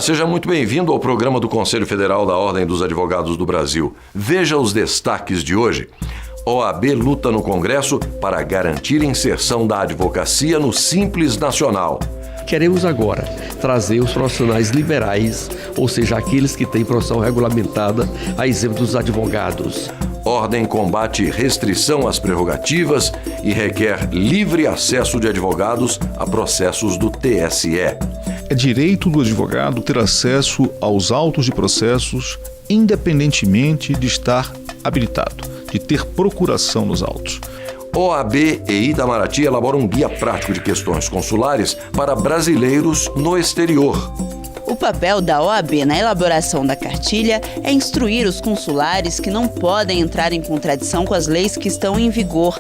Olá, seja muito bem-vindo ao programa do Conselho Federal da Ordem dos Advogados do Brasil. Veja os destaques de hoje. OAB luta no Congresso para garantir inserção da advocacia no Simples Nacional. Queremos agora trazer os profissionais liberais, ou seja, aqueles que têm profissão regulamentada, a exemplo dos advogados. Ordem combate restrição às prerrogativas e requer livre acesso de advogados a processos do TSE. É direito do advogado ter acesso aos autos de processos, independentemente de estar habilitado, de ter procuração nos autos. OAB e Itamaraty elaboram um guia prático de questões consulares para brasileiros no exterior. O papel da OAB na elaboração da cartilha é instruir os consulares que não podem entrar em contradição com as leis que estão em vigor.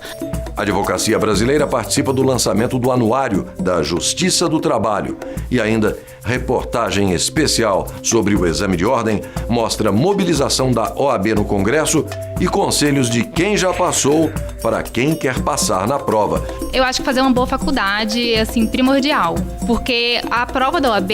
A advocacia brasileira participa do lançamento do Anuário da Justiça do Trabalho e ainda reportagem especial sobre o exame de ordem mostra mobilização da OAB no Congresso e conselhos de quem já passou para quem quer passar na prova. Eu acho que fazer uma boa faculdade é primordial, porque a prova da OAB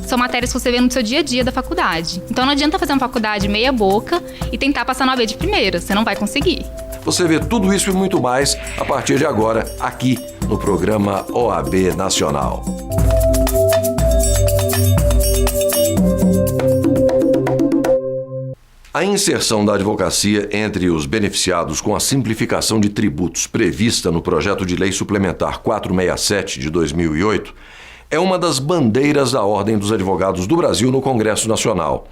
são matérias que você vê no seu dia a dia da faculdade. Então não adianta fazer uma faculdade meia boca e tentar passar na OAB de primeira, você não vai conseguir. Você vê tudo isso e muito mais a partir de agora, aqui no programa OAB Nacional. A inserção da advocacia entre os beneficiados com a simplificação de tributos prevista no projeto de lei suplementar 467 de 2008 é uma das bandeiras da Ordem dos Advogados do Brasil no Congresso Nacional.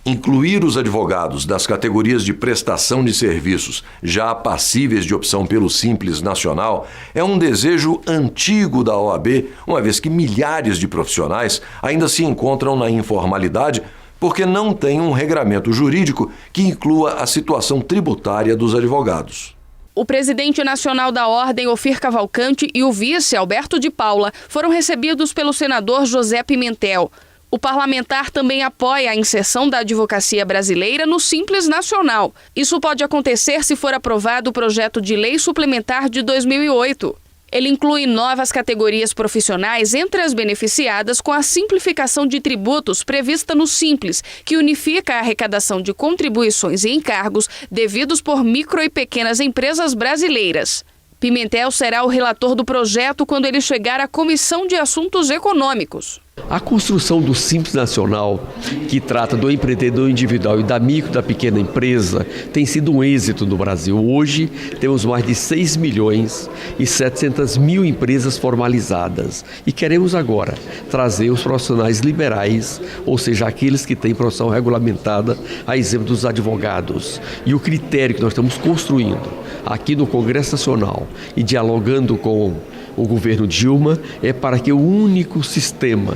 Incluir os advogados das categorias de prestação de serviços já passíveis de opção pelo Simples Nacional é um desejo antigo da OAB, uma vez que milhares de profissionais ainda se encontram na informalidade porque não tem um regramento jurídico que inclua a situação tributária dos advogados. O presidente nacional da Ordem, Ofir Cavalcante, e o vice, Alberto de Paula, foram recebidos pelo senador José Pimentel. O parlamentar também apoia a inserção da advocacia brasileira no Simples Nacional. Isso pode acontecer se for aprovado o projeto de lei suplementar de 2008. Ele inclui novas categorias profissionais entre as beneficiadas com a simplificação de tributos prevista no Simples, que unifica a arrecadação de contribuições e encargos devidos por micro e pequenas empresas brasileiras. Pimentel será o relator do projeto quando ele chegar à Comissão de Assuntos Econômicos. A construção do Simples Nacional, que trata do empreendedor individual e da micro e da pequena empresa, tem sido um êxito no Brasil. Hoje, temos mais de 6 milhões e 700 mil empresas formalizadas. E queremos agora trazer os profissionais liberais, ou seja, aqueles que têm profissão regulamentada, a exemplo dos advogados. E o critério que nós estamos construindo aqui no Congresso Nacional e dialogando com o governo Dilma é para que o único sistema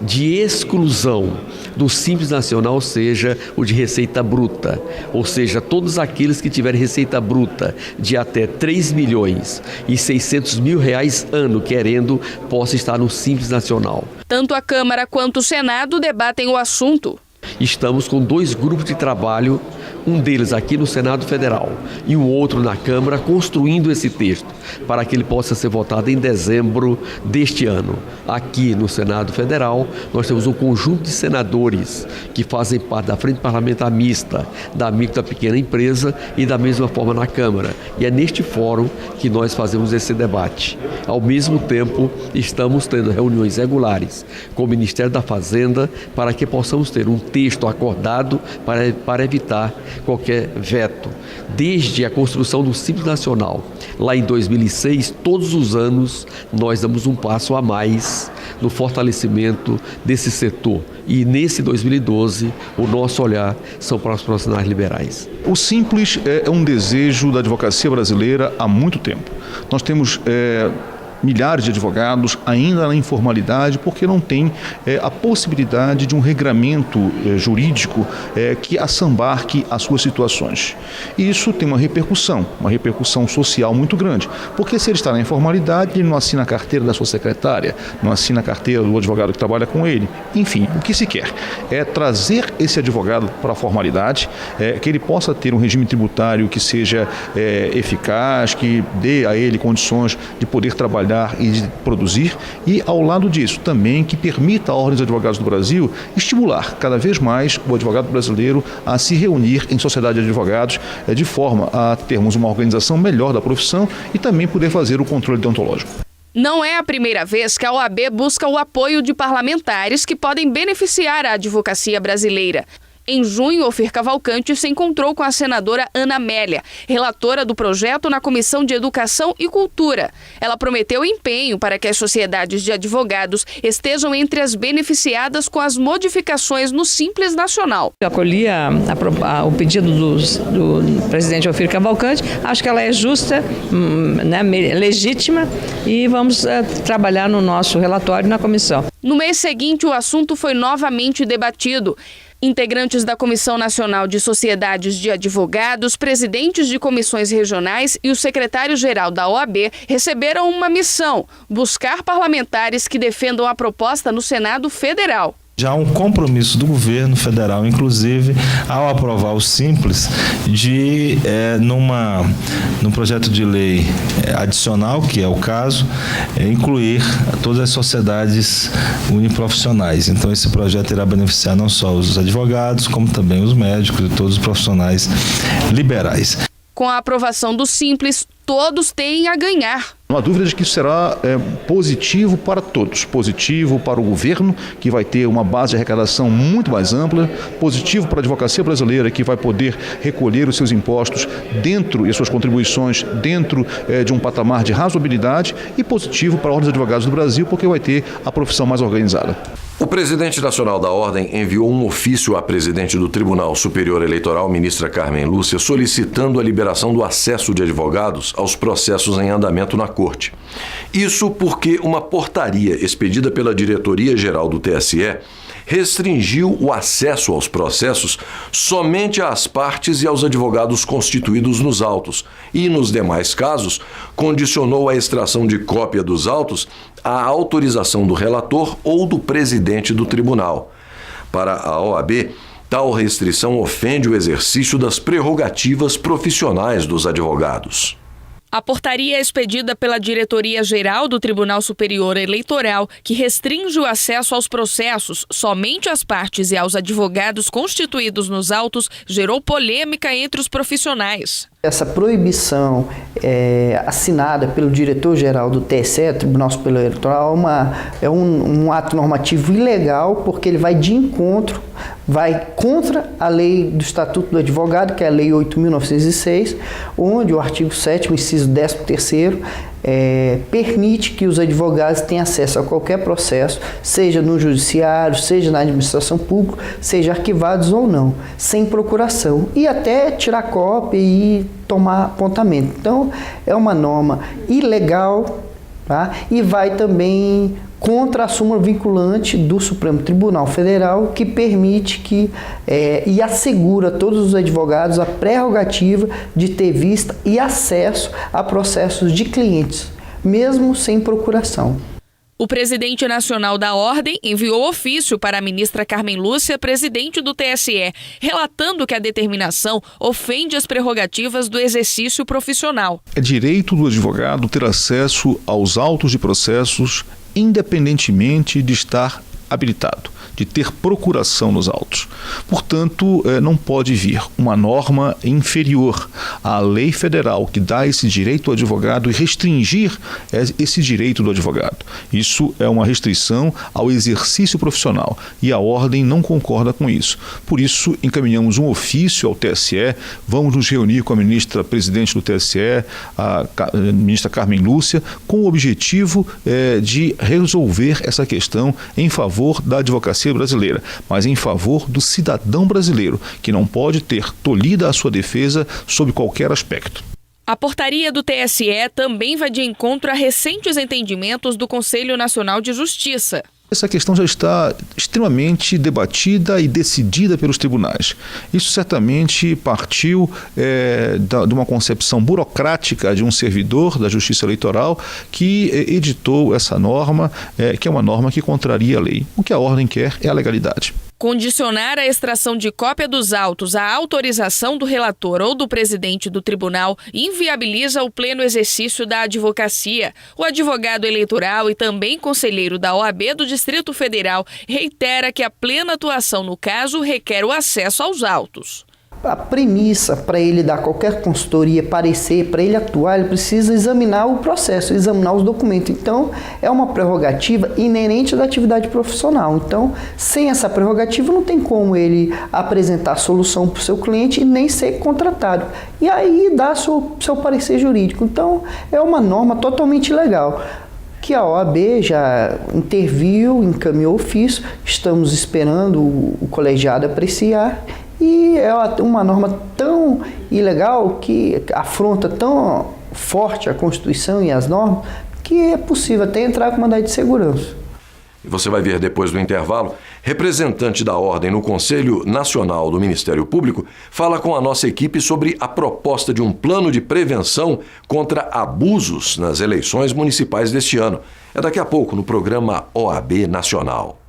de exclusão do Simples Nacional seja o de receita bruta, ou seja, todos aqueles que tiverem receita bruta de até 3 milhões e 600 mil reais ano querendo, possa estar no Simples Nacional. Tanto a Câmara quanto o Senado debatem o assunto. Estamos com 2 grupos de trabalho, um deles aqui no Senado Federal e o outro na Câmara, construindo esse texto para que ele possa ser votado em dezembro deste ano. Aqui no Senado Federal, nós temos um conjunto de senadores que fazem parte da Frente Parlamentar Mista, da micro e da pequena empresa e da mesma forma na Câmara. E é neste fórum que nós fazemos esse debate. Ao mesmo tempo, estamos tendo reuniões regulares com o Ministério da Fazenda para que possamos ter um texto acordado para evitar qualquer veto. Desde a construção do Simples Nacional, lá em 2006, todos os anos nós damos um passo a mais no fortalecimento desse setor. E nesse 2012, o nosso olhar são para os profissionais liberais. O Simples é um desejo da advocacia brasileira há muito tempo. Nós temos milhares de advogados ainda na informalidade porque não tem a possibilidade de um regramento jurídico que assambarque as suas situações. E isso tem uma repercussão social muito grande, porque se ele está na informalidade, ele não assina a carteira da sua secretária, não assina a carteira do advogado que trabalha com ele. Enfim, o que se quer é trazer esse advogado para a formalidade, que ele possa ter um regime tributário que seja eficaz, que dê a ele condições de poder trabalhar trabalhar e de produzir, e ao lado disso também que permita à Ordem dos Advogados do Brasil estimular cada vez mais o advogado brasileiro a se reunir em sociedade de advogados de forma a termos uma organização melhor da profissão e também poder fazer o controle deontológico. Não é a primeira vez que a OAB busca o apoio de parlamentares que podem beneficiar a advocacia brasileira. Em junho, Ofir Cavalcante se encontrou com a senadora Ana Amélia, relatora do projeto na Comissão de Educação e Cultura. Ela prometeu empenho para que as sociedades de advogados estejam entre as beneficiadas com as modificações no Simples Nacional. Eu acolhi o pedido do presidente Ofir Cavalcante, acho que ela é justa, né, legítima, e vamos trabalhar no nosso relatório na comissão. No mês seguinte, o assunto foi novamente debatido. Integrantes da Comissão Nacional de Sociedades de Advogados, presidentes de comissões regionais e o secretário-geral da OAB receberam uma missão: buscar parlamentares que defendam a proposta no Senado Federal. Já há um compromisso do governo federal, inclusive, ao aprovar o Simples, de, num projeto de lei adicional, que é o caso, incluir todas as sociedades uniprofissionais. Então, esse projeto irá beneficiar não só os advogados, como também os médicos e todos os profissionais liberais. Com a aprovação do Simples, todos têm a ganhar. Não há dúvida de que isso será positivo para todos, positivo para o governo, que vai ter uma base de arrecadação muito mais ampla, positivo para a advocacia brasileira, que vai poder recolher os seus impostos dentro e suas contribuições dentro de um patamar de razoabilidade, e positivo para a Ordem dos Advogados do Brasil, porque vai ter a profissão mais organizada. O presidente nacional da Ordem enviou um ofício à presidente do Tribunal Superior Eleitoral, ministra Carmen Lúcia, solicitando a liberação do acesso de advogados aos processos em andamento na Corte. Isso porque uma portaria expedida pela Diretoria-Geral do TSE restringiu o acesso aos processos somente às partes e aos advogados constituídos nos autos e, nos demais casos, condicionou a extração de cópia dos autos à autorização do relator ou do presidente do tribunal. Para a OAB, tal restrição ofende o exercício das prerrogativas profissionais dos advogados. A portaria é expedida pela Diretoria-Geral do Tribunal Superior Eleitoral, que restringe o acesso aos processos somente às partes e aos advogados constituídos nos autos, gerou polêmica entre os profissionais. Essa proibição assinada pelo diretor-geral do TSE, Tribunal Superior Eleitoral, é um ato normativo ilegal, porque ele vai de encontro, vai contra a lei do Estatuto do Advogado, que é a Lei 8.906, onde o artigo 7º, inciso 13º, permite que os advogados tenham acesso a qualquer processo, seja no judiciário, seja na administração pública, seja arquivados ou não, sem procuração, e até tirar cópia e tomar apontamento. Então, é uma norma ilegal, tá? E vai também contra a súmula vinculante do Supremo Tribunal Federal, que permite e assegura a todos os advogados a prerrogativa de ter vista e acesso a processos de clientes, mesmo sem procuração. O presidente nacional da Ordem enviou ofício para a ministra Carmen Lúcia, presidente do TSE, relatando que a determinação ofende as prerrogativas do exercício profissional. É direito do advogado ter acesso aos autos de processos independentemente de estar habilitado, de ter procuração nos autos. Portanto, não pode vir uma norma inferior à lei federal que dá esse direito ao advogado e restringir esse direito do advogado. Isso é uma restrição ao exercício profissional e a Ordem não concorda com isso. Por isso, encaminhamos um ofício ao TSE, vamos nos reunir com a ministra presidente do TSE, a ministra Carmen Lúcia, com o objetivo de resolver essa questão em favor da advocacia brasileira, mas em favor do cidadão brasileiro, que não pode ter tolhida a sua defesa sob qualquer aspecto. A portaria do TSE também vai de encontro a recentes entendimentos do Conselho Nacional de Justiça. Essa questão já está extremamente debatida e decidida pelos tribunais. Isso certamente partiu de uma concepção burocrática de um servidor da Justiça Eleitoral que editou essa norma, que é uma norma que contraria a lei. O que a Ordem quer é a legalidade. Condicionar a extração de cópia dos autos à autorização do relator ou do presidente do tribunal inviabiliza o pleno exercício da advocacia. O advogado eleitoral e também conselheiro da OAB do Distrito Federal reitera que a plena atuação no caso requer o acesso aos autos. A premissa para ele dar qualquer consultoria, parecer, para ele atuar, ele precisa examinar o processo, examinar os documentos. Então, é uma prerrogativa inerente da atividade profissional. Então, sem essa prerrogativa, não tem como ele apresentar a solução para o seu cliente e nem ser contratado. E aí, dá seu parecer jurídico. Então, é uma norma totalmente legal, que a OAB já interviu, encaminhou ofício, estamos esperando o colegiado apreciar. E é uma norma tão ilegal, que afronta tão forte a Constituição e as normas, que é possível até entrar com mandado de segurança. E você vai ver depois do intervalo, representante da Ordem no Conselho Nacional do Ministério Público fala com a nossa equipe sobre a proposta de um plano de prevenção contra abusos nas eleições municipais deste ano. É daqui a pouco no programa OAB Nacional.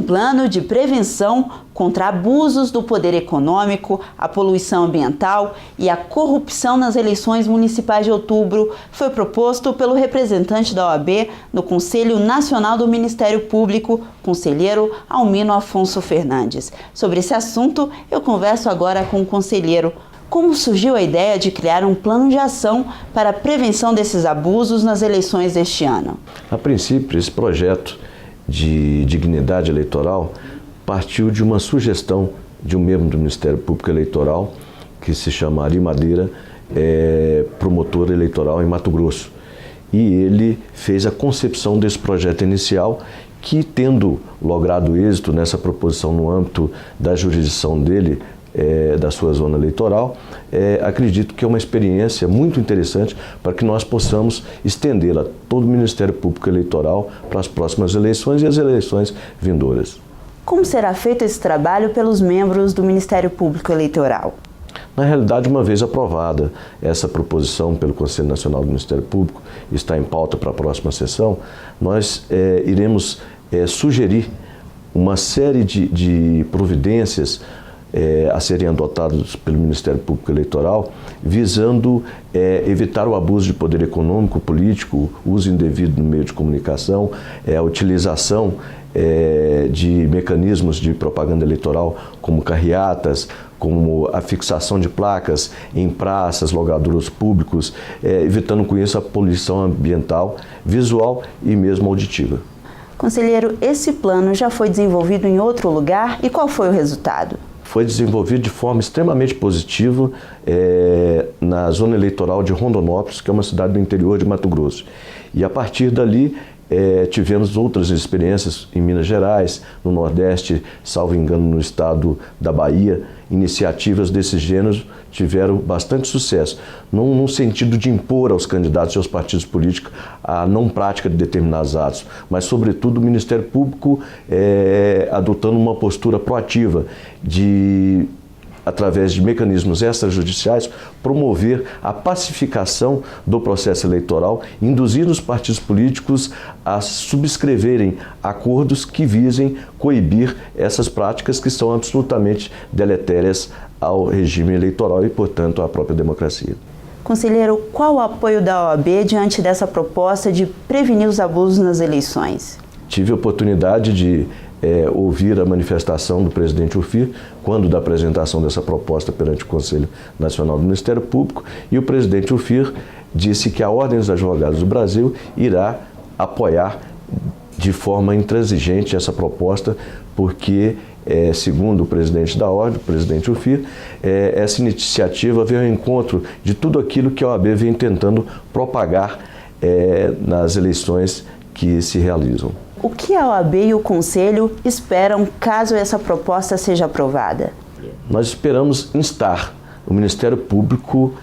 Plano de prevenção contra abusos do poder econômico, a poluição ambiental e a corrupção nas eleições municipais de outubro foi proposto pelo representante da OAB no Conselho Nacional do Ministério Público, conselheiro Almino Afonso Fernandes. Sobre esse assunto, eu converso agora com o conselheiro. Como surgiu a ideia de criar um plano de ação para a prevenção desses abusos nas eleições deste ano? A princípio, esse projeto de dignidade eleitoral partiu de uma sugestão de um membro do Ministério Público Eleitoral, que se chama Ari Madeira, promotor eleitoral em Mato Grosso. E ele fez a concepção desse projeto inicial, que, tendo logrado êxito nessa proposição no âmbito da jurisdição dele, da sua zona eleitoral, acredito que é uma experiência muito interessante para que nós possamos estendê-la a todo o Ministério Público Eleitoral para as próximas eleições e as eleições vindouras. Como será feito esse trabalho pelos membros do Ministério Público Eleitoral? Na realidade, uma vez aprovada essa proposição pelo Conselho Nacional do Ministério Público, está em pauta para a próxima sessão, nós iremos sugerir uma série de providências a serem adotados pelo Ministério Público Eleitoral, visando evitar o abuso de poder econômico, político, o uso indevido do meio de comunicação, a utilização de mecanismos de propaganda eleitoral, como carreatas, como a fixação de placas em praças, logradouros públicos, evitando com isso a poluição ambiental, visual e mesmo auditiva. Conselheiro, esse plano já foi desenvolvido em outro lugar e qual foi o resultado? Foi desenvolvido de forma extremamente positiva na zona eleitoral de Rondonópolis, que é uma cidade do interior de Mato Grosso. E a partir dali tivemos outras experiências em Minas Gerais, no Nordeste, salvo engano no estado da Bahia. Iniciativas desse gênero tiveram bastante sucesso, não no sentido de impor aos candidatos e aos partidos políticos a não prática de determinados atos, mas sobretudo o Ministério Público adotando uma postura proativa de, através de mecanismos extrajudiciais, promover a pacificação do processo eleitoral, induzindo os partidos políticos a subscreverem acordos que visem coibir essas práticas que são absolutamente deletérias ao regime eleitoral e, portanto, à própria democracia. Conselheiro, qual o apoio da OAB diante dessa proposta de prevenir os abusos nas eleições? Tive a oportunidade de ouvir a manifestação do presidente Ufir quando da apresentação dessa proposta perante o Conselho Nacional do Ministério Público, e o presidente Ufir disse que a Ordem dos Advogados do Brasil irá apoiar de forma intransigente essa proposta, porque, segundo o presidente da Ordem, o presidente Ufir, essa iniciativa veio ao encontro de tudo aquilo que a OAB vem tentando propagar nas eleições que se realizam. O que a OAB e o Conselho esperam caso essa proposta seja aprovada? Nós esperamos instar o Ministério Público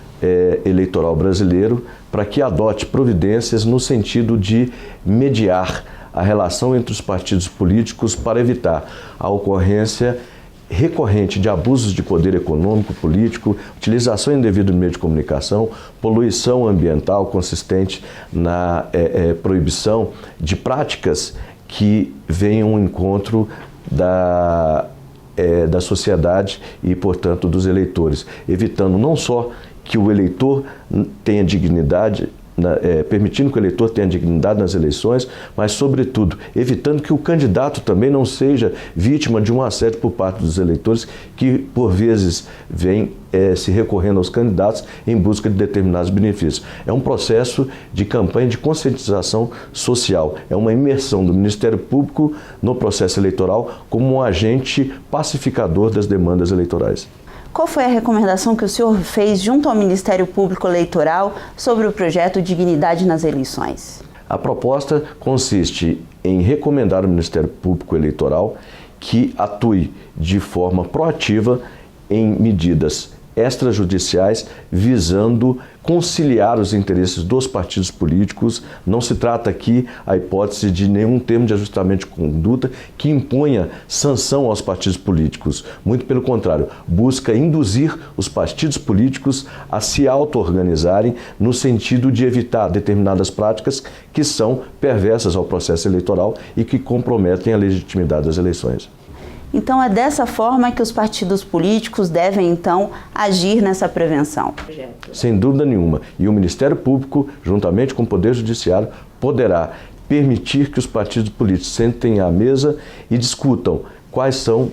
Eleitoral brasileiro para que adote providências no sentido de mediar a relação entre os partidos políticos para evitar a ocorrência recorrente de abusos de poder econômico, político, utilização indevida do meio de comunicação, poluição ambiental consistente na proibição de práticas que venham ao encontro da sociedade e, portanto, dos eleitores, evitando não só que o eleitor tenha dignidade, permitindo que o eleitor tenha dignidade nas eleições, mas, sobretudo, evitando que o candidato também não seja vítima de um assédio por parte dos eleitores que, por vezes, vêm se recorrendo aos candidatos em busca de determinados benefícios. É um processo de campanha de conscientização social, é uma imersão do Ministério Público no processo eleitoral como um agente pacificador das demandas eleitorais. Qual foi a recomendação que o senhor fez junto ao Ministério Público Eleitoral sobre o projeto Dignidade nas Eleições? A proposta consiste em recomendar ao Ministério Público Eleitoral que atue de forma proativa em medidas extrajudiciais visando conciliar os interesses dos partidos políticos. Não se trata aqui a hipótese de nenhum termo de ajustamento de conduta que imponha sanção aos partidos políticos. Muito pelo contrário, busca induzir os partidos políticos a se auto-organizarem no sentido de evitar determinadas práticas que são perversas ao processo eleitoral e que comprometem a legitimidade das eleições. Então é dessa forma que os partidos políticos devem, então, agir nessa prevenção? Sem dúvida nenhuma. E o Ministério Público, juntamente com o Poder Judiciário, poderá permitir que os partidos políticos sentem à mesa e discutam quais são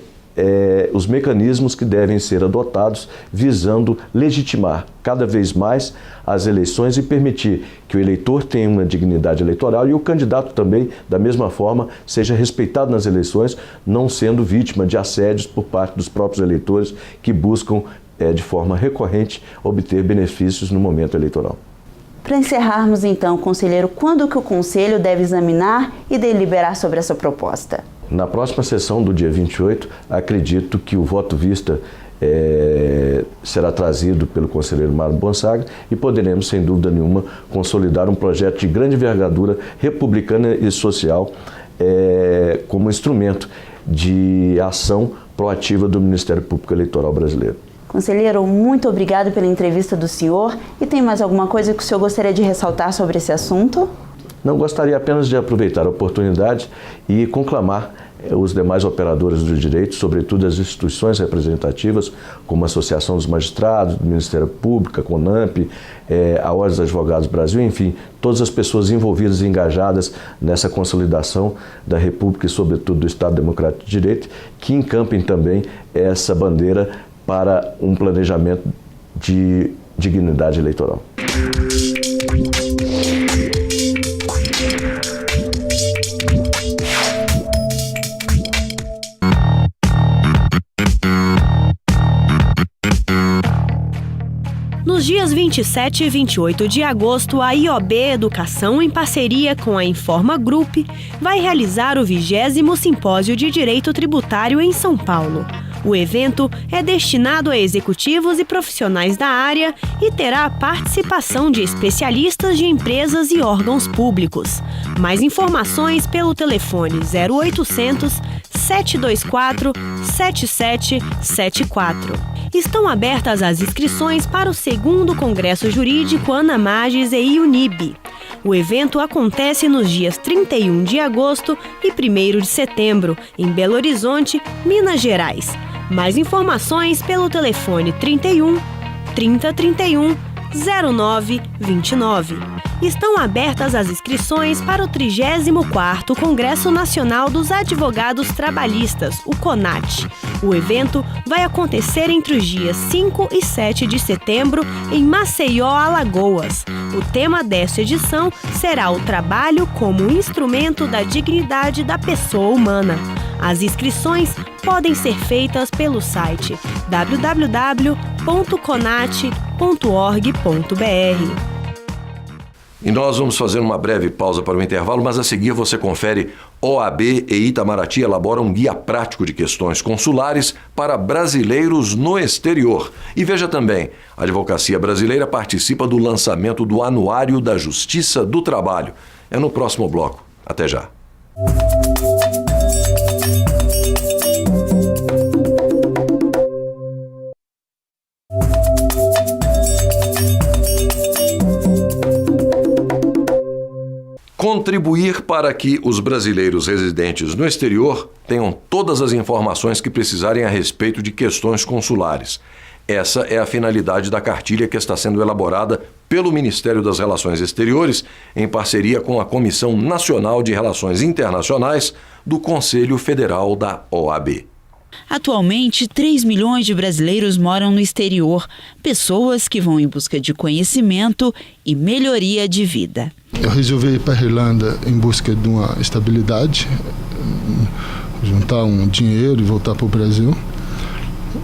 os mecanismos que devem ser adotados visando legitimar cada vez mais as eleições e permitir que o eleitor tenha uma dignidade eleitoral e o candidato também, da mesma forma, seja respeitado nas eleições, não sendo vítima de assédios por parte dos próprios eleitores que buscam, de forma recorrente, obter benefícios no momento eleitoral. Para encerrarmos, então, conselheiro, quando que o Conselho deve examinar e deliberar sobre essa proposta? Na próxima sessão do dia 28, acredito que o voto vista será trazido pelo conselheiro Mário Bonsaga e poderemos, sem dúvida nenhuma, consolidar um projeto de grande envergadura republicana e social como instrumento de ação proativa do Ministério Público Eleitoral brasileiro. Conselheiro, muito obrigado pela entrevista do senhor. E tem mais alguma coisa que o senhor gostaria de ressaltar sobre esse assunto? Não, gostaria apenas de aproveitar a oportunidade e conclamar os demais operadores do direito, sobretudo as instituições representativas, como a Associação dos Magistrados, do Ministério Público, a CONAMP, a Ordem dos Advogados do Brasil, enfim, todas as pessoas envolvidas e engajadas nessa consolidação da República e, sobretudo, do Estado Democrático de Direito, que encampem também essa bandeira para um planejamento de dignidade eleitoral. Nos dias 27 e 28 de agosto, a IOB Educação, em parceria com a Informa Group, vai realizar o 20º Simpósio de Direito Tributário em São Paulo. O evento é destinado a executivos e profissionais da área e terá a participação de especialistas de empresas e órgãos públicos. Mais informações pelo telefone 0800 724 7774. Estão abertas as inscrições para o 2º Congresso Jurídico Ana Magis e IUNIB. O evento acontece nos dias 31 de agosto e 1º de setembro, em Belo Horizonte, Minas Gerais. Mais informações pelo telefone 31 3031 0929. Estão abertas as inscrições para o 34º Congresso Nacional dos Advogados Trabalhistas, o CONAT. O evento vai acontecer entre os dias 5 e 7 de setembro em Maceió, Alagoas. O tema desta edição será o trabalho como instrumento da dignidade da pessoa humana. As inscrições podem ser feitas pelo site www.conat.org.br. E nós vamos fazer uma breve pausa para o intervalo, mas a seguir você confere: OAB e Itamaraty elaboram um guia prático de questões consulares para brasileiros no exterior. E veja também, a Advocacia Brasileira participa do lançamento do Anuário da Justiça do Trabalho. É no próximo bloco. Até já. Contribuir para que os brasileiros residentes no exterior tenham todas as informações que precisarem a respeito de questões consulares. Essa é a finalidade da cartilha que está sendo elaborada pelo Ministério das Relações Exteriores, em parceria com a Comissão Nacional de Relações Internacionais do Conselho Federal da OAB. Atualmente, 3 milhões de brasileiros moram no exterior, pessoas que vão em busca de conhecimento e melhoria de vida. Eu resolvi ir para a Irlanda em busca de uma estabilidade, juntar um dinheiro e voltar para o Brasil,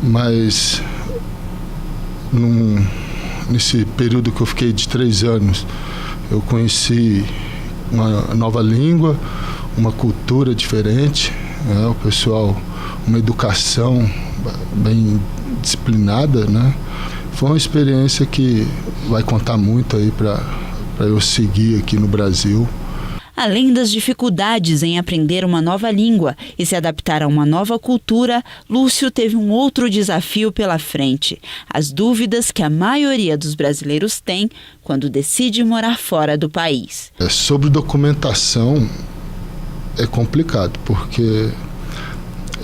mas nesse período que eu fiquei de 3 anos, eu conheci uma nova língua, uma cultura diferente, né? O pessoal, uma educação bem disciplinada, né? Foi uma experiência que vai contar muito aí para eu seguir aqui no Brasil. Além das dificuldades em aprender uma nova língua e se adaptar a uma nova cultura, Lúcio teve um outro desafio pela frente: as dúvidas que a maioria dos brasileiros tem quando decide morar fora do país. Sobre documentação é complicado, porque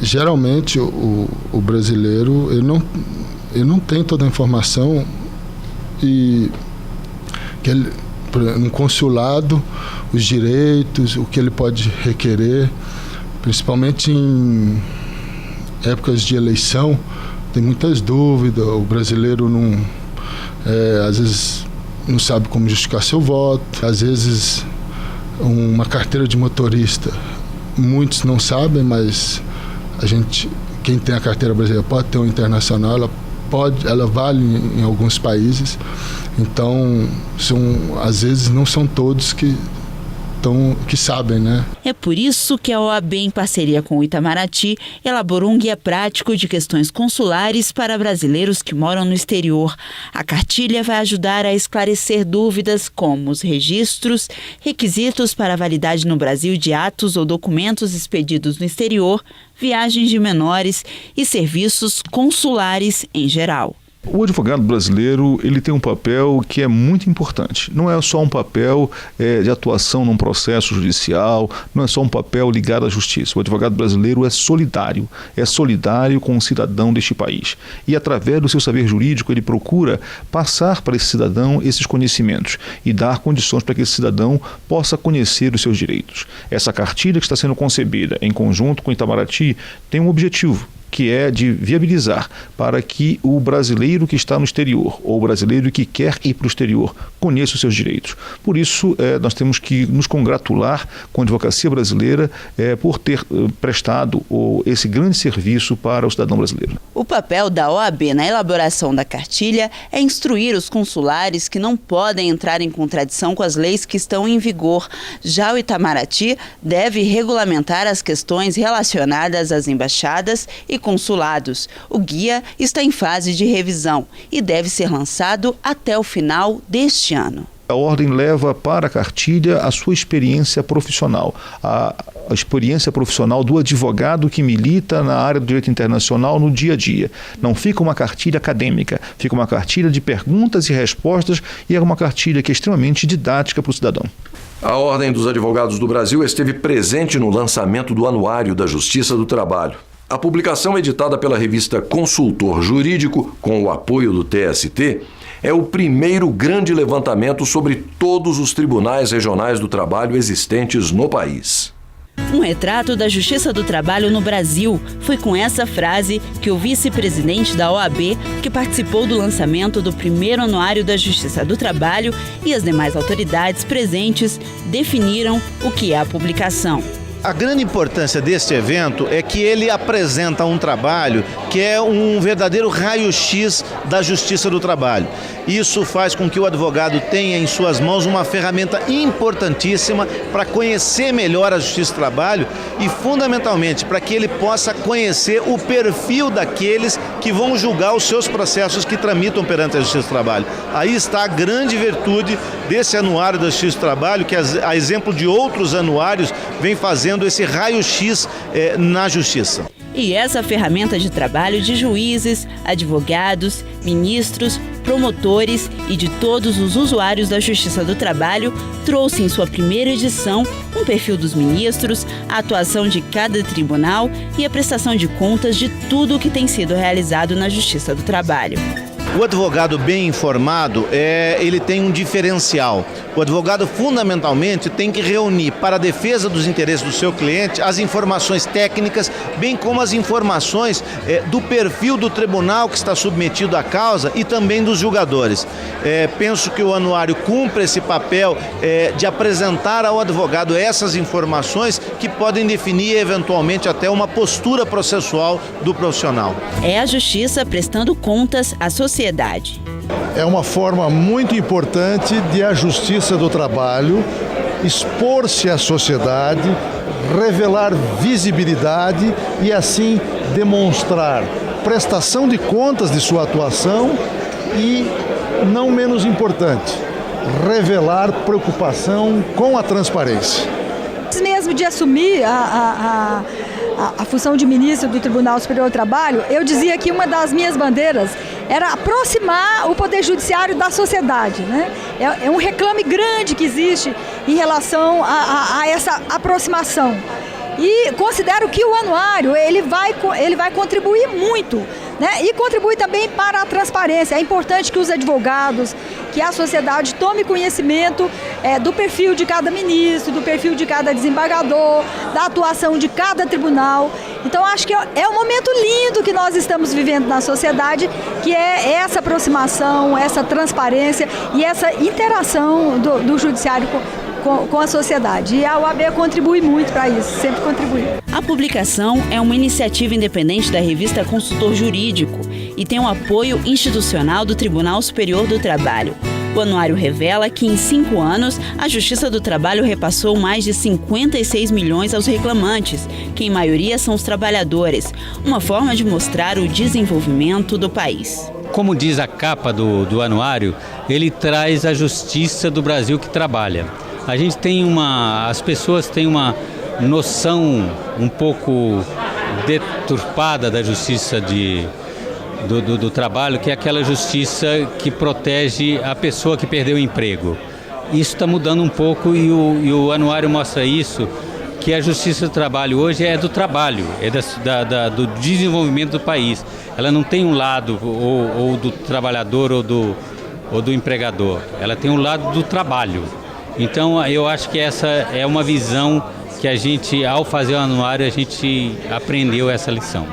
geralmente o brasileiro ele não tem toda a informação e que ele, no consulado, os direitos, o que ele pode requerer, principalmente em épocas de eleição, tem muitas dúvidas. O brasileiro às vezes não sabe como justificar seu voto, às vezes uma carteira de motorista, muitos não sabem, mas quem tem a carteira brasileira pode ter uma internacional, ela vale em alguns países. Então, às vezes não são todos que sabem, né? É por isso que a OAB, em parceria com o Itamaraty, elaborou um guia prático de questões consulares para brasileiros que moram no exterior. A cartilha vai ajudar a esclarecer dúvidas como os registros, requisitos para a validade no Brasil de atos ou documentos expedidos no exterior, viagens de menores e serviços consulares em geral. O advogado brasileiro, ele tem um papel que é muito importante. Não é só um papel de atuação num processo judicial, não é só um papel ligado à justiça. O advogado brasileiro é solidário com o cidadão deste país. E através do seu saber jurídico, ele procura passar para esse cidadão esses conhecimentos e dar condições para que esse cidadão possa conhecer os seus direitos. Essa cartilha que está sendo concebida em conjunto com o Itamaraty tem um objetivo, que é de viabilizar para que o brasileiro que está no exterior ou o brasileiro que quer ir para o exterior conheça os seus direitos. Por isso, nós temos que nos congratular com a advocacia brasileira por ter prestado esse grande serviço para o cidadão brasileiro. O papel da OAB na elaboração da cartilha é instruir os consulares que não podem entrar em contradição com as leis que estão em vigor. Já o Itamaraty deve regulamentar as questões relacionadas às embaixadas e consulados. O guia está em fase de revisão e deve ser lançado até o final deste ano. A Ordem leva para a cartilha a sua experiência profissional, a experiência profissional do advogado que milita na área do direito internacional no dia a dia. Não fica uma cartilha acadêmica, fica uma cartilha de perguntas e respostas e é uma cartilha que é extremamente didática para o cidadão. A Ordem dos Advogados do Brasil esteve presente no lançamento do Anuário da Justiça do Trabalho. A publicação editada pela revista Consultor Jurídico, com o apoio do TST, é o primeiro grande levantamento sobre todos os tribunais regionais do trabalho existentes no país. Um retrato da Justiça do Trabalho no Brasil. Foi com essa frase que o vice-presidente da OAB, que participou do lançamento do primeiro Anuário da Justiça do Trabalho, e as demais autoridades presentes definiram o que é a publicação. A grande importância deste evento é que ele apresenta um trabalho que é um verdadeiro raio-x da Justiça do Trabalho. Isso faz com que o advogado tenha em suas mãos uma ferramenta importantíssima para conhecer melhor a Justiça do Trabalho e, fundamentalmente, para que ele possa conhecer o perfil daqueles que vão julgar os seus processos que tramitam perante a Justiça do Trabalho. Aí está a grande virtude desse anuário da Justiça do Trabalho, que, a exemplo de outros anuários, vem fazendo esse raio-x na Justiça. E essa ferramenta de trabalho de juízes, advogados, ministros, promotores e de todos os usuários da Justiça do Trabalho trouxe em sua primeira edição um perfil dos ministros, a atuação de cada tribunal e a prestação de contas de tudo o que tem sido realizado na Justiça do Trabalho. O advogado bem informado, ele tem um diferencial. O advogado, fundamentalmente, tem que reunir para a defesa dos interesses do seu cliente as informações técnicas, bem como as informações do perfil do tribunal que está submetido à causa e também dos julgadores. Penso que o anuário cumpre esse papel de apresentar ao advogado essas informações que podem definir, eventualmente, até uma postura processual do profissional. É a Justiça prestando contas à sociedade. É uma forma muito importante de a Justiça do Trabalho expor-se à sociedade, revelar visibilidade e assim demonstrar prestação de contas de sua atuação e, não menos importante, revelar preocupação com a transparência. Antes mesmo de assumir a função de ministro do Tribunal Superior do Trabalho, eu dizia que uma das minhas bandeiras era aproximar o Poder Judiciário da sociedade, né? É um reclame grande que existe em relação a essa aproximação. E considero que o anuário ele vai contribuir muito, né? E contribui também para a transparência. É importante que os advogados, que a sociedade tome conhecimento do perfil de cada ministro, do perfil de cada desembargador, da atuação de cada tribunal. Então, acho que é um momento lindo que nós estamos vivendo na sociedade, que é essa aproximação, essa transparência e essa interação do judiciário com a sociedade. E a OAB contribui muito para isso, sempre contribui. A publicação é uma iniciativa independente da revista Consultor Jurídico e tem o apoio institucional do Tribunal Superior do Trabalho. O anuário revela que em 5 anos, a Justiça do Trabalho repassou mais de 56 milhões aos reclamantes, que em maioria são os trabalhadores, uma forma de mostrar o desenvolvimento do país. Como diz a capa do anuário, ele traz a justiça do Brasil que trabalha. A gente tem as pessoas têm uma noção um pouco deturpada da justiça do trabalho, que é aquela justiça que protege a pessoa que perdeu o emprego. Isso está mudando um pouco e o anuário mostra isso, que a justiça do trabalho hoje é do trabalho, é do desenvolvimento do país. Ela não tem um lado ou do trabalhador ou do empregador, ela tem um lado do trabalho. Então eu acho que essa é uma visão que a gente, ao fazer o anuário, a gente aprendeu essa lição.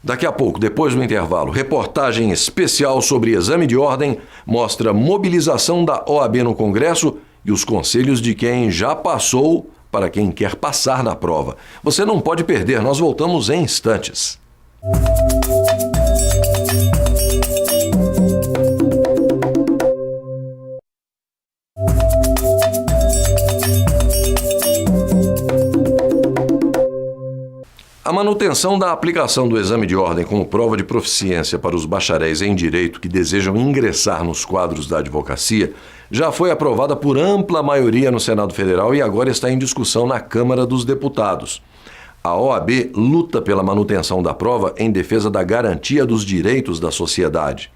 Daqui a pouco, depois do intervalo, reportagem especial sobre exame de ordem mostra mobilização da OAB no Congresso e os conselhos de quem já passou para quem quer passar na prova. Você não pode perder, nós voltamos em instantes. A manutenção da aplicação do exame de ordem como prova de proficiência para os bacharéis em direito que desejam ingressar nos quadros da advocacia já foi aprovada por ampla maioria no Senado Federal e agora está em discussão na Câmara dos Deputados. A OAB luta pela manutenção da prova em defesa da garantia dos direitos da sociedade.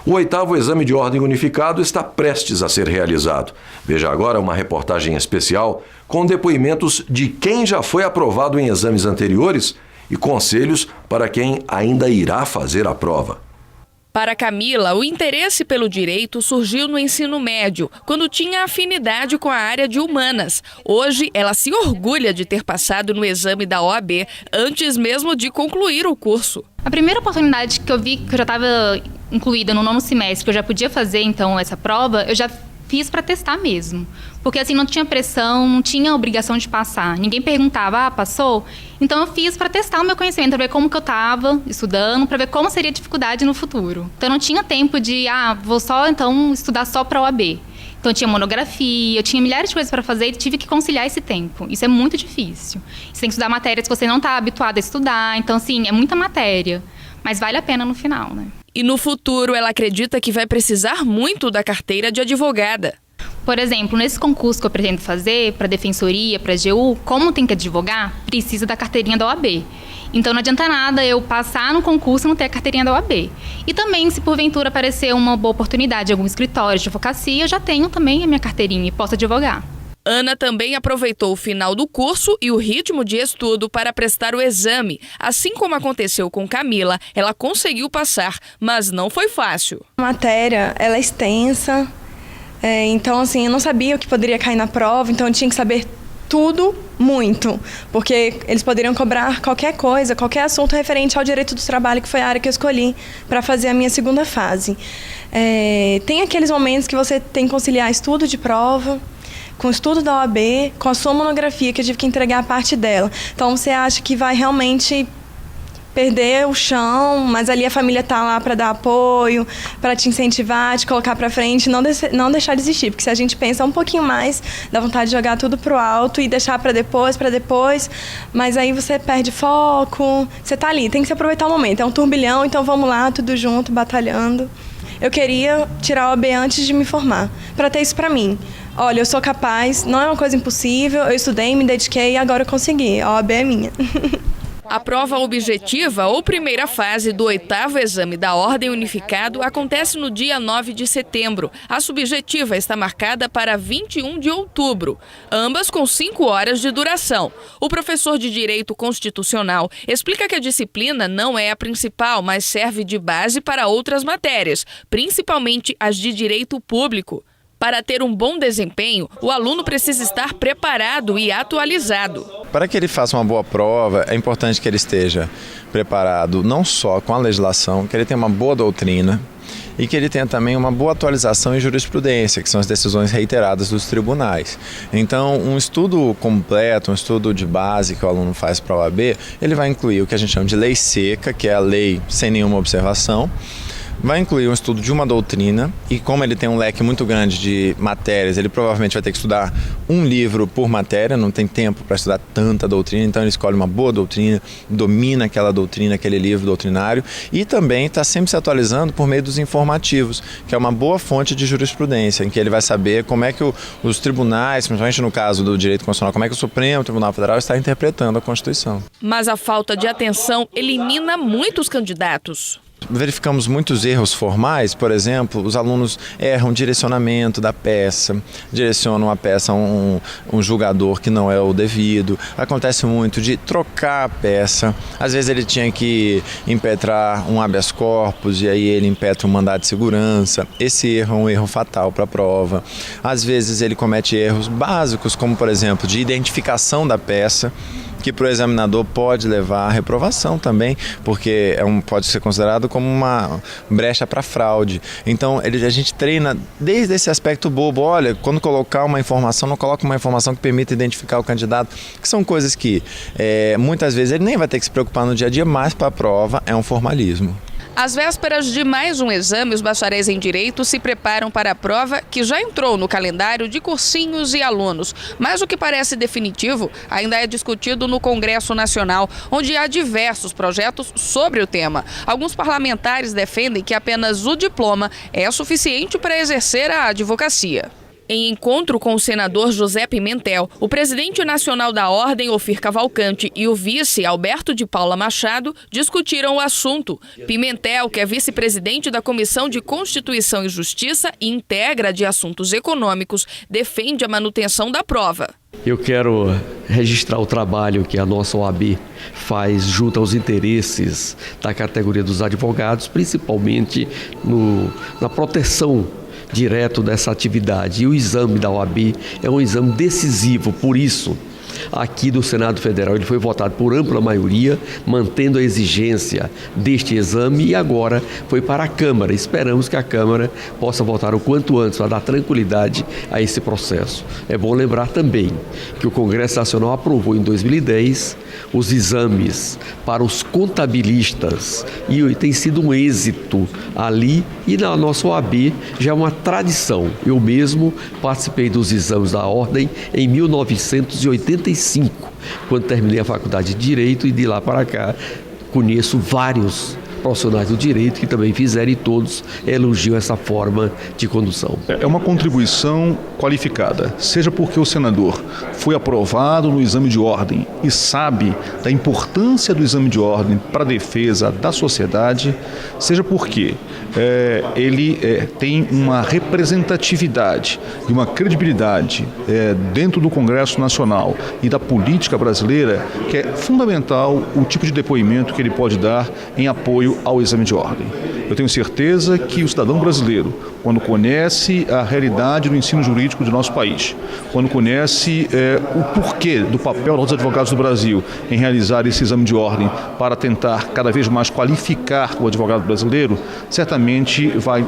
O 8º exame de ordem unificado está prestes a ser realizado. Veja agora uma reportagem especial com depoimentos de quem já foi aprovado em exames anteriores e conselhos para quem ainda irá fazer a prova. Para Camila, o interesse pelo direito surgiu no ensino médio, quando tinha afinidade com a área de humanas. Hoje, ela se orgulha de ter passado no exame da OAB antes mesmo de concluir o curso. A primeira oportunidade que eu vi que eu já estava incluída no 9º semestre, que eu já podia fazer então essa prova, eu já fiz para testar mesmo. Porque assim, não tinha pressão, não tinha obrigação de passar. Ninguém perguntava, passou? Então eu fiz para testar o meu conhecimento, para ver como que eu estava estudando, para ver como seria a dificuldade no futuro. Então eu não tinha tempo de, vou só então estudar só para a OAB. Então eu tinha monografia, eu tinha milhares de coisas para fazer e tive que conciliar esse tempo. Isso é muito difícil. Você tem que estudar matérias que você não está habituado a estudar. Então assim, é muita matéria. Mas vale a pena no final, né? E no futuro ela acredita que vai precisar muito da carteira de advogada. Por exemplo, nesse concurso que eu pretendo fazer, para defensoria, para AGU, como tem que advogar, precisa da carteirinha da OAB. Então não adianta nada eu passar no concurso e não ter a carteirinha da OAB. E também, se porventura aparecer uma boa oportunidade em algum escritório de advocacia, eu já tenho também a minha carteirinha e posso advogar. Ana também aproveitou o final do curso e o ritmo de estudo para prestar o exame. Assim como aconteceu com Camila, ela conseguiu passar, mas não foi fácil. A matéria, ela é extensa, então assim, eu não sabia o que poderia cair na prova, então eu tinha que saber tudo muito, porque eles poderiam cobrar qualquer coisa, qualquer assunto referente ao direito do trabalho, que foi a área que eu escolhi para fazer a minha segunda fase. Tem aqueles momentos que você tem que conciliar estudo de prova, com o estudo da OAB, com a sua monografia, que eu tive que entregar a parte dela. Então você acha que vai realmente perder o chão, mas ali a família está lá para dar apoio, para te incentivar, te colocar para frente, não deixar de desistir, porque se a gente pensa um pouquinho mais, dá vontade de jogar tudo pro alto e deixar para depois, mas aí você perde foco, você tá ali, tem que se aproveitar o momento, é um turbilhão, então vamos lá, tudo junto, batalhando. Eu queria tirar a OAB antes de me formar, para ter isso para mim. Olha, eu sou capaz, não é uma coisa impossível, eu estudei, me dediquei e agora eu consegui, a OAB é minha. A prova objetiva ou primeira fase do 8º exame da Ordem Unificado acontece no dia 9 de setembro. A subjetiva está marcada para 21 de outubro, ambas com 5 horas de duração. O professor de Direito Constitucional explica que a disciplina não é a principal, mas serve de base para outras matérias, principalmente as de direito público. Para ter um bom desempenho, o aluno precisa estar preparado e atualizado. Para que ele faça uma boa prova, é importante que ele esteja preparado não só com a legislação, que ele tenha uma boa doutrina e que ele tenha também uma boa atualização em jurisprudência, que são as decisões reiteradas dos tribunais. Então, um estudo completo, um estudo de base que o aluno faz para a OAB, ele vai incluir o que a gente chama de lei seca, que é a lei sem nenhuma observação. Vai incluir um estudo de uma doutrina e como ele tem um leque muito grande de matérias, ele provavelmente vai ter que estudar um livro por matéria, não tem tempo para estudar tanta doutrina, então ele escolhe uma boa doutrina, domina aquela doutrina, aquele livro doutrinário e também está sempre se atualizando por meio dos informativos, que é uma boa fonte de jurisprudência, em que ele vai saber como é que os tribunais, principalmente no caso do direito constitucional, como é que o Supremo Tribunal Federal está interpretando a Constituição. Mas a falta de atenção elimina muitos candidatos. Verificamos muitos erros formais, por exemplo, os alunos erram direcionamento da peça, direcionam a peça a um julgador que não é o devido. Acontece muito de trocar a peça, às vezes ele tinha que impetrar um habeas corpus e aí ele impetra um mandado de segurança. Esse erro é um erro fatal para a prova. Às vezes ele comete erros básicos, como por exemplo, de identificação da peça, que para o examinador pode levar à reprovação também, porque pode ser considerado como uma brecha para fraude. Então a gente treina desde esse aspecto bobo, olha, quando colocar uma informação, não coloca uma informação que permita identificar o candidato, que são coisas que muitas vezes ele nem vai ter que se preocupar no dia a dia, mas para a prova é um formalismo. Às vésperas de mais um exame, os bacharéis em Direito se preparam para a prova que já entrou no calendário de cursinhos e alunos. Mas o que parece definitivo ainda é discutido no Congresso Nacional, onde há diversos projetos sobre o tema. Alguns parlamentares defendem que apenas o diploma é suficiente para exercer a advocacia. Em encontro com o senador José Pimentel, o presidente nacional da Ordem, Ofir Cavalcante, e o vice, Alberto de Paula Machado, discutiram o assunto. Pimentel, que é vice-presidente da Comissão de Constituição e Justiça e integra de assuntos econômicos, defende a manutenção da prova. Eu quero registrar o trabalho que a nossa OAB faz junto aos interesses da categoria dos advogados, principalmente na proteção direto dessa atividade. E o exame da OAB é um exame decisivo, por isso Aqui do Senado Federal ele foi votado por ampla maioria, mantendo a exigência deste exame, e agora foi para a Câmara. Esperamos que a Câmara possa votar o quanto antes para dar tranquilidade a esse processo. É bom lembrar também que o Congresso Nacional aprovou em 2010 os exames para os contabilistas e tem sido um êxito ali, e na nossa OAB já é uma tradição. Eu mesmo participei dos exames da Ordem em 1985, quando terminei a faculdade de Direito, e de lá para cá conheço vários profissionais do direito que também fizeram, e todos elogiam essa forma de condução. É uma contribuição qualificada, seja porque o senador foi aprovado no exame de ordem e sabe da importância do exame de ordem para a defesa da sociedade, seja porque ele tem uma representatividade e uma credibilidade dentro do Congresso Nacional e da política brasileira, que é fundamental o tipo de depoimento que ele pode dar em apoio ao exame de ordem. Eu tenho certeza que o cidadão brasileiro, quando conhece a realidade do ensino jurídico do nosso país, quando conhece o porquê do papel dos advogados do Brasil em realizar esse exame de ordem para tentar cada vez mais qualificar o advogado brasileiro, certamente vai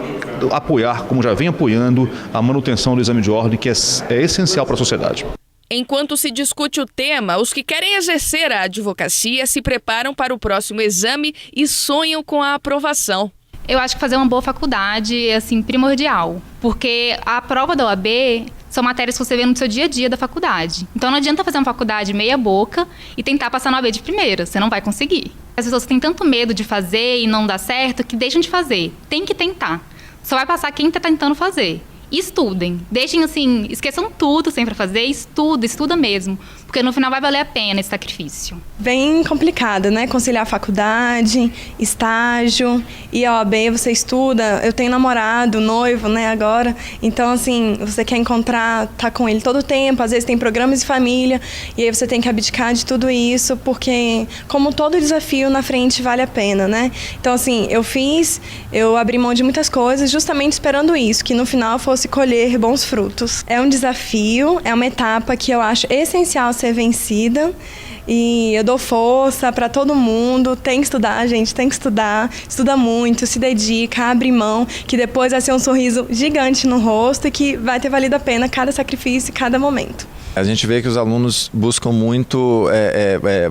apoiar, como já vem apoiando, a manutenção do exame de ordem, que é essencial para a sociedade. Enquanto se discute o tema, os que querem exercer a advocacia se preparam para o próximo exame e sonham com a aprovação. Eu acho que fazer uma boa faculdade é, assim, primordial, porque a prova da OAB são matérias que você vê no seu dia a dia da faculdade. Então não adianta fazer uma faculdade meia boca e tentar passar na OAB de primeira, você não vai conseguir. As pessoas têm tanto medo de fazer e não dá certo que deixam de fazer. Tem que tentar. Só vai passar quem está tentando fazer. E estudem. Deixem assim, esqueçam tudo sem para fazer, estuda mesmo. Porque no final vai valer a pena esse sacrifício. Bem complicado, né? Conciliar faculdade, estágio e a OAB você estuda. Eu tenho namorado, noivo, né, agora. Então, assim, você quer encontrar, tá com ele todo o tempo. Às vezes tem programas de família e aí você tem que abdicar de tudo isso, porque como todo desafio na frente vale a pena, né? Então, assim, eu abri mão de muitas coisas justamente esperando isso, que no final fosse colher bons frutos. É um desafio, é uma etapa que eu acho essencial ser vencida, e eu dou força para todo mundo. Tem que estudar, gente, tem que estudar, estuda muito, se dedica, abre mão, que depois vai ser um sorriso gigante no rosto e que vai ter valido a pena cada sacrifício e cada momento. A gente vê que os alunos buscam muito,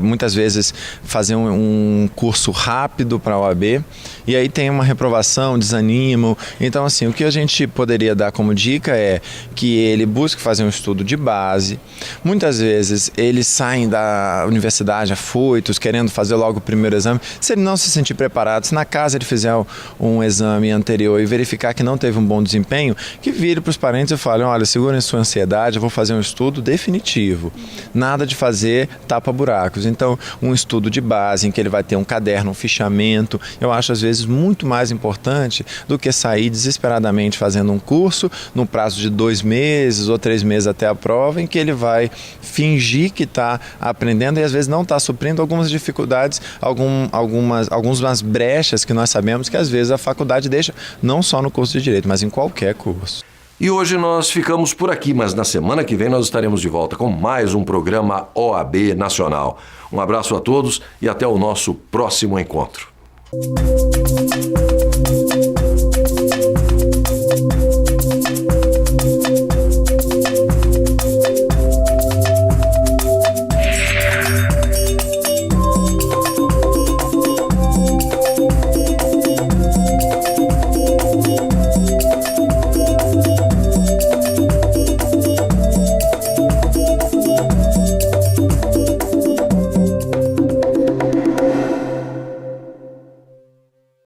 muitas vezes, fazer um curso rápido para a OAB, e aí tem uma reprovação, desanimam. Então, assim, o que a gente poderia dar como dica é que ele busque fazer um estudo de base. Muitas vezes eles saem da universidade afoitos, querendo fazer logo o primeiro exame. Se ele não se sentir preparado, se na casa ele fizer um exame anterior e verificar que não teve um bom desempenho, que vire para os parentes e fale: olha, segurem sua ansiedade, eu vou fazer um estudo definitivo. Nada de fazer tapa-buracos. Então, um estudo de base em que ele vai ter um caderno, um fichamento, eu acho às vezes muito mais importante do que sair desesperadamente fazendo um curso no prazo de 2 meses ou 3 meses até a prova, em que ele vai fingir que está aprendendo e às vezes não está suprindo algumas dificuldades, algumas brechas que nós sabemos que às vezes a faculdade deixa, não só no curso de Direito, mas em qualquer curso. E hoje nós ficamos por aqui, mas na semana que vem nós estaremos de volta com mais um programa OAB Nacional. Um abraço a todos e até o nosso próximo encontro.